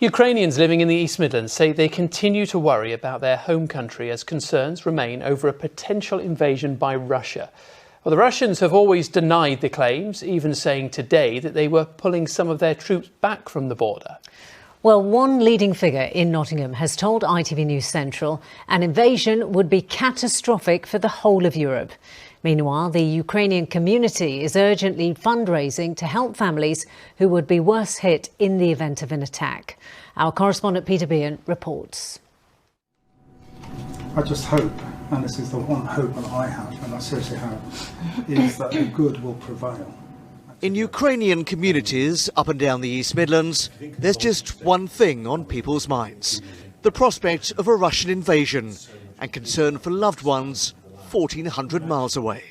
Ukrainians living in the East Midlands say they continue to worry about their home country as concerns remain over a potential invasion by Russia. Well, the Russians have always denied the claims, even saying today that they were pulling some of their troops back from the border. Well, one leading figure in Nottingham has told ITV News Central an invasion would be catastrophic for the whole of Europe. Meanwhile, the Ukrainian community is urgently fundraising to help families who would be worse hit in the event of an attack. Our correspondent Peter Bean reports. I just hope, and this is the one hope that I have, and I seriously have, is that the good will prevail. In Ukrainian communities up and down the East Midlands, there's just one thing on people's minds: the prospect of a Russian invasion and concern for loved ones 1,400 miles away.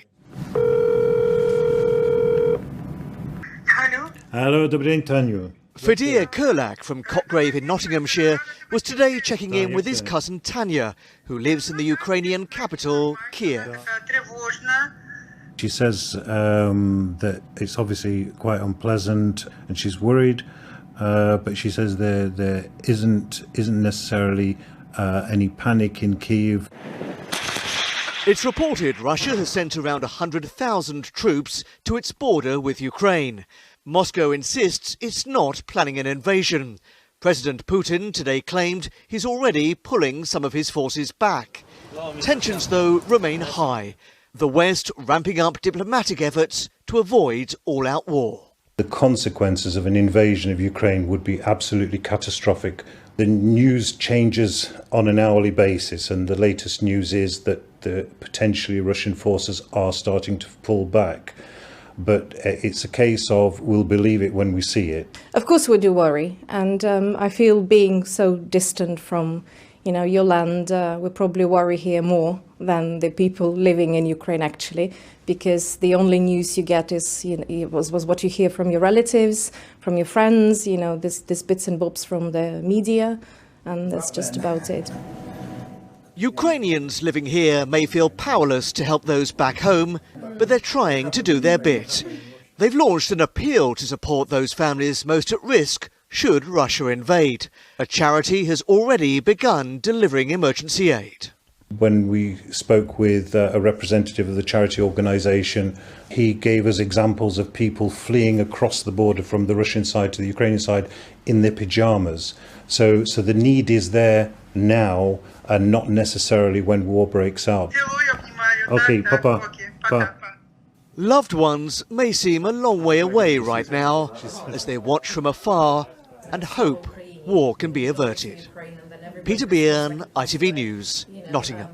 Hello, добрый день, Tanya. Fedir Kurlak from Cockgrave in Nottinghamshire was today checking in with his cousin Tanya, who lives in the Ukrainian capital, Kiev. She says that it's obviously quite unpleasant and she's worried, but she says there isn't necessarily any panic in Kiev. It's reported Russia has sent around 100,000 troops to its border with Ukraine. Moscow insists it's not planning an invasion. President Putin today claimed he's already pulling some of his forces back. Tensions, though, remain high. The West ramping up diplomatic efforts to avoid all-out war. The consequences of an invasion of Ukraine would be absolutely catastrophic. The news changes on an hourly basis, and the latest news is that the potentially Russian forces are starting to pull back. But it's a case of we'll believe it when we see it. Of course we do worry, and I feel being so distant from your land, we probably worry here more than the people living in Ukraine actually, because the only news you get is was what you hear from your relatives, from your friends, this bits and bobs from the media, and that's just about it. Ukrainians living here may feel powerless to help those back home, but they're trying to do their bit. They've launched an appeal to support those families most at risk should Russia invade. A charity has already begun delivering emergency aid. When we spoke with a representative of the charity organisation, he gave us examples of people fleeing across the border from the Russian side to the Ukrainian side in their pyjamas. So the need is there now and not necessarily when war breaks out. Okay, Papa. Pa. Loved ones may seem a long way away right now as they watch from afar and hope war can be averted. Peter Bean, ITV News, Nottingham.